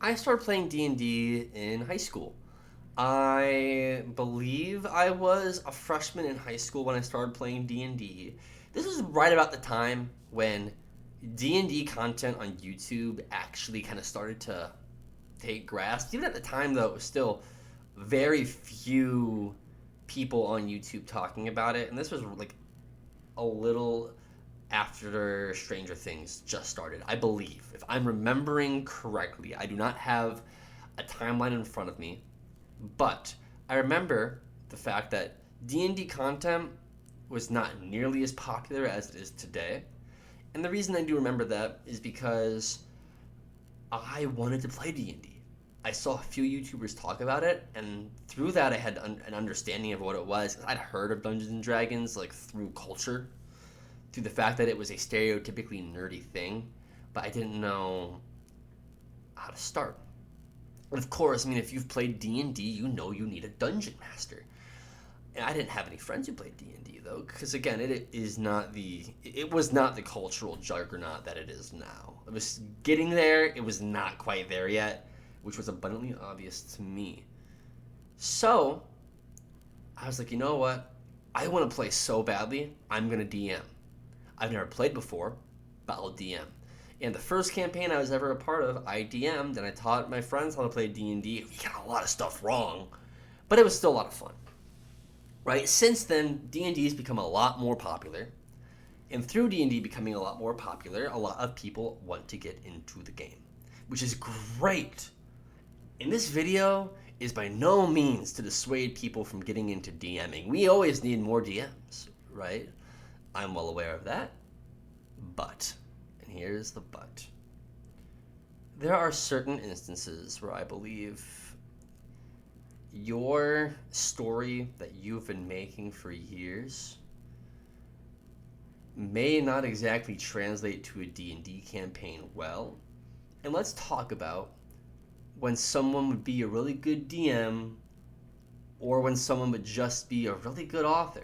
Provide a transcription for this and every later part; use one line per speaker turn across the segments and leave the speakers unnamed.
I started playing D&D in high school. I believe I was a freshman in high school when I started playing D&D. This was right about the time when D&D content on YouTube actually kind of started to take grasp. Even at the time, though, it was still very few people on YouTube talking about it. And this was like a little after Stranger Things just started, I believe. If I'm remembering correctly, I do not have a timeline in front of me, but I remember the fact that D&D content was not nearly as popular as it is today. And the reason I do remember that is because I wanted to play D&D. I saw a few YouTubers talk about it, and through that I had an understanding of what it was. I'd heard of Dungeons and Dragons like through culture, through the fact that it was a stereotypically nerdy thing, but I didn't know how to start. And of course, I mean, if you've played D&D, you know you need a dungeon master. And I didn't have any friends who played D&D though, because again, it was not the cultural juggernaut that it is now. It was getting there, it was not quite there yet, which was abundantly obvious to me. So, I was like, you know what? I want to play so badly, I'm going to DM. I've never played before, but I'll DM. And the first campaign I was ever a part of, I DM'd and I taught my friends how to play D&D. We got a lot of stuff wrong, but it was still a lot of fun. Right? Since then, D&D has become a lot more popular. And through D&D becoming a lot more popular, a lot of people want to get into the game, which is great. And this video is by no means to dissuade people from getting into DMing. We always need more DMs, right? I'm well aware of that. But, and here's the but, there are certain instances where I believe your story that you've been making for years may not exactly translate to a D&D campaign well. And let's talk about when someone would be a really good DM or when someone would just be a really good author.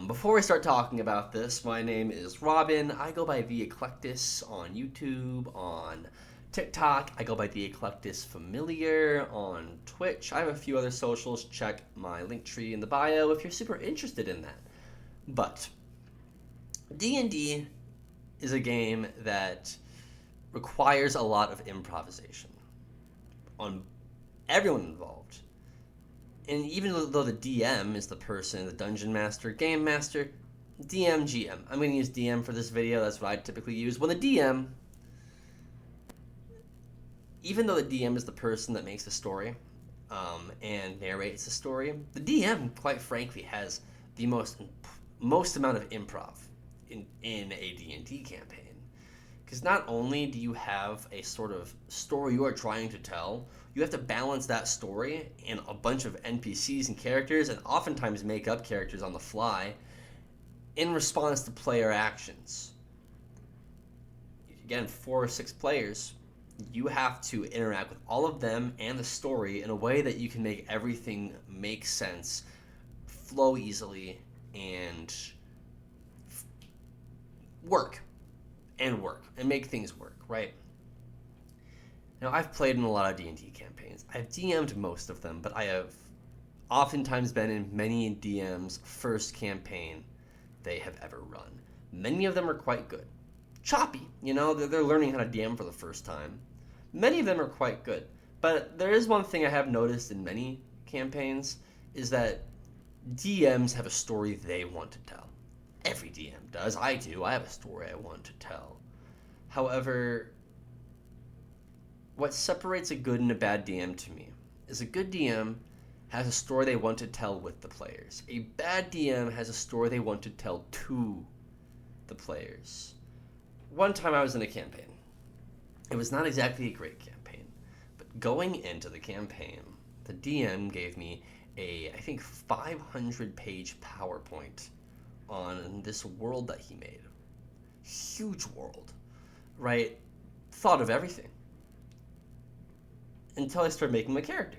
Before we start talking about this, my name is Robin. I go by The Eclectus on YouTube, on TikTok. I go by The Eclectus Familiar on Twitch. I have a few other socials. Check my link tree in the bio if you're super interested in that. But D&D is a game that requires a lot of improvisation on everyone involved. And even though the DM is the person, the dungeon master, game master, DM, GM. I'm going to use DM for this video. That's what I typically use. When the DM, even though the DM is the person that makes the story and narrates the story, the DM, quite frankly, has the most amount of improv in a D&D campaign. Because not only do you have a sort of story you are trying to tell, you have to balance that story and a bunch of NPCs and characters, and oftentimes make up characters on the fly in response to player actions. Again, 4 or 6 players, you have to interact with all of them and the story in a way that you can make everything make sense, flow easily, and work. And make things work, right? Now, I've played in a lot of D&D campaigns. I've DM'd most of them, but I have oftentimes been in many DM's first campaign they have ever run. Many of them are quite good. Choppy, they're learning how to DM for the first time. Many of them are quite good. But there is one thing I have noticed in many campaigns, is that DMs have a story they want to tell. Every DM does. I do. I have a story I want to tell. However, what separates a good and a bad DM to me is a good DM has a story they want to tell with the players. A bad DM has a story they want to tell to the players. One time I was in a campaign. It was not exactly a great campaign, but going into the campaign, the DM gave me a, I think, 500-page PowerPoint on this world that he made. Huge world, right? Thought of everything. Until I started making my character.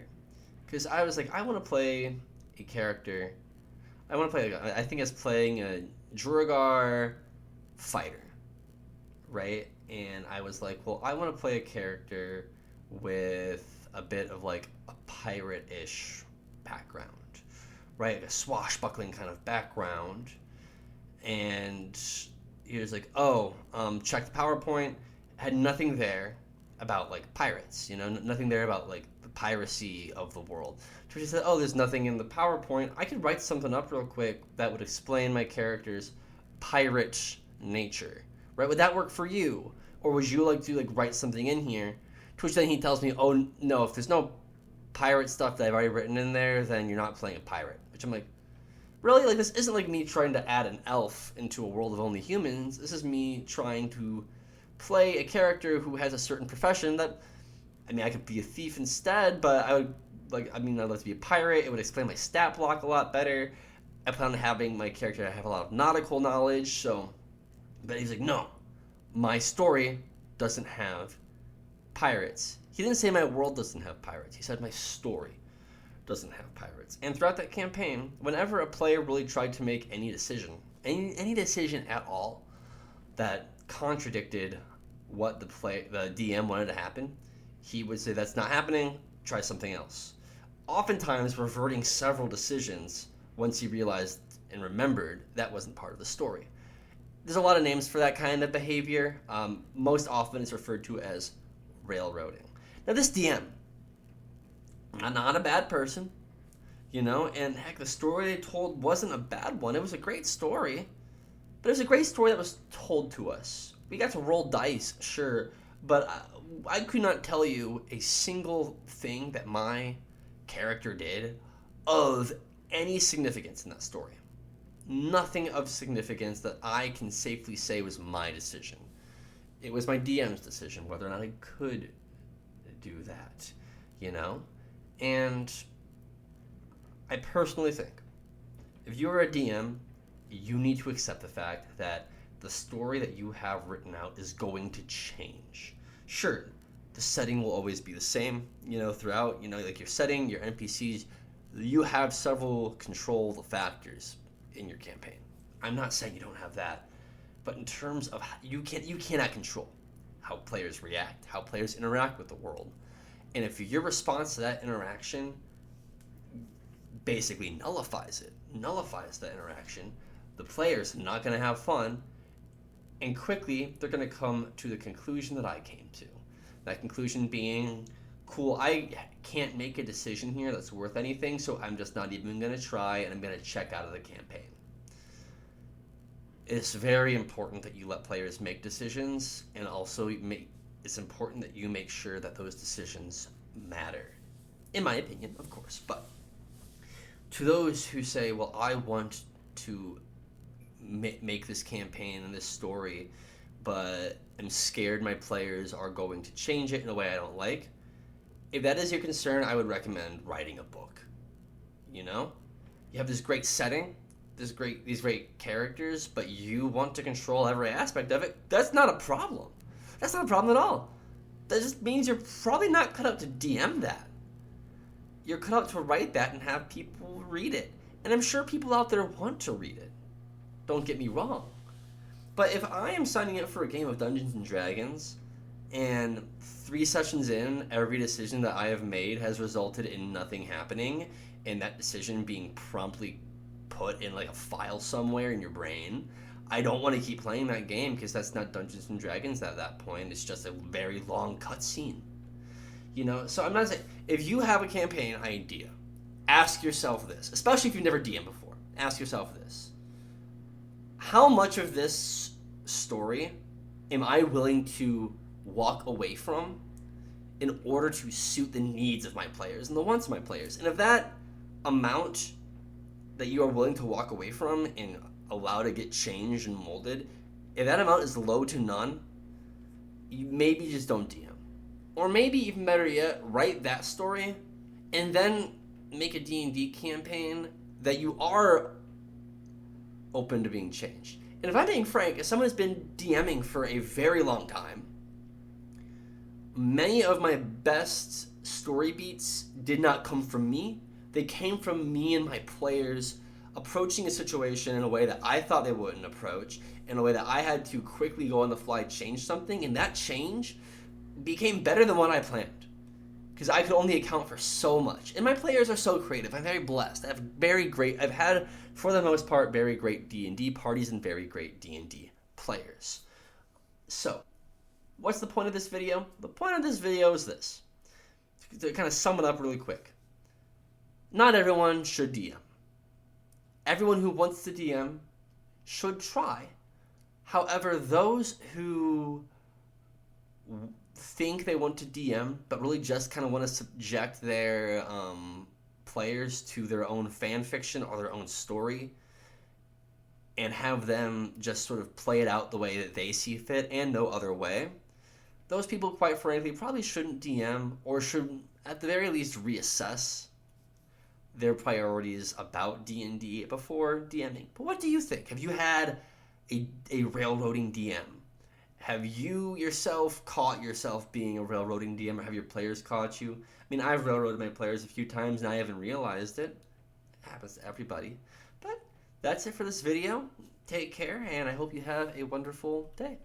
Because I was like, I want to play a character. I think I was playing a Druagar fighter, right? And I was like, well, I want to play a character with a bit of like a pirate-ish background, right? Like a swashbuckling kind of background. And he was like, oh, check the PowerPoint. Had nothing there about like pirates, nothing there about like the piracy of the world. So he said, oh, there's nothing in the PowerPoint. I could write something up real quick that would explain my character's pirate nature, right? Would that work for you? Or would you like to like write something in here? To which then he tells me, oh, no, if there's no pirate stuff that I've already written in there, then you're not playing a pirate. Which I'm like, really? Like, this isn't like me trying to add an elf into a world of only humans. This is me trying to play a character who has a certain profession that, I mean, I could be a thief instead, but I'd like to be a pirate. It would explain my stat block a lot better. I plan on having my character have a lot of nautical knowledge, so, but he's like, no, my story doesn't have pirates. He didn't say my world doesn't have pirates. He said my story doesn't have pirates. And throughout that campaign, whenever a player really tried to make any decision, any decision at all that contradicted what the DM wanted to happen, he would say, that's not happening, try something else. Oftentimes reverting several decisions once he realized and remembered that wasn't part of the story. There's a lot of names for that kind of behavior. Most often it's referred to as railroading. Now this DM, not a bad person, and heck, the story they told wasn't a bad one. It was a great story, but it was a great story that was told to us. We got to roll dice, sure, but I could not tell you a single thing that my character did of any significance in that story. Nothing of significance that I can safely say was my decision. It was my DM's decision whether or not I could do that, And I personally think if you're a DM, you need to accept the fact that the story that you have written out is going to change. Sure, the setting will always be the same, throughout, like your setting, your NPCs, you have several control factors in your campaign. I'm not saying you don't have that, but in terms of you cannot control how players react, how players interact with the world. And if your response to that interaction basically nullifies that interaction, the players are not going to have fun, and quickly they're going to come to the conclusion that I came to. That conclusion being, cool, I can't make a decision here that's worth anything, so I'm just not even going to try, and I'm going to check out of the campaign. It's very important that you let players make decisions, and also it's important that you make sure that those decisions matter. In my opinion, of course. But to those who say, well, I want to make this campaign and this story, but I'm scared my players are going to change it in a way I don't like, if that is your concern, I would recommend writing a book. You have this great setting, these great characters, but you want to control every aspect of it. That's not a problem. That's not a problem at all. That just means you're probably not cut out to DM that. You're cut out to write that and have people read it. And I'm sure people out there want to read it. Don't get me wrong. But if I am signing up for a game of Dungeons & Dragons, and 3 sessions in, every decision that I have made has resulted in nothing happening, and that decision being promptly put in like a file somewhere in your brain, I don't want to keep playing that game, because that's not Dungeons & Dragons at that point. It's just a very long cutscene. So I'm not saying, if you have a campaign idea, ask yourself this, especially if you've never DM'd before. Ask yourself this. How much of this story am I willing to walk away from in order to suit the needs of my players and the wants of my players? And if that amount that you are willing to walk away from and allow to get changed and molded, if that amount is low to none, you maybe just don't DM. Or maybe even better yet, write that story and then make a D&D campaign that you are open to being changed. And if I'm being frank, as someone who's been DMing for a very long time, many of my best story beats did not come from me. They came from me and my players approaching a situation in a way that I thought they wouldn't approach, in a way that I had to quickly go on the fly change something, and that change became better than what I planned. because I could only account for so much. And my players are so creative. I'm very blessed. I've had, for the most part, very great D&D parties and very great D&D players. So, what's the point of this video? The point of this video is this. To kind of sum it up really quick. Not everyone should DM. Everyone who wants to DM should try. However, those who think they want to DM but really just kind of want to subject their players to their own fan fiction or their own story and have them just sort of play it out the way that they see fit and no other way, those people, quite frankly, probably shouldn't DM or should, at the very least, reassess their priorities about D&D before DMing. But what do you think? Have you had a railroading DM? Have you yourself caught yourself being a railroading DM, or have your players caught you? I mean, I've railroaded my players a few times and I haven't realized it. It happens to everybody. But that's it for this video. Take care, and I hope you have a wonderful day.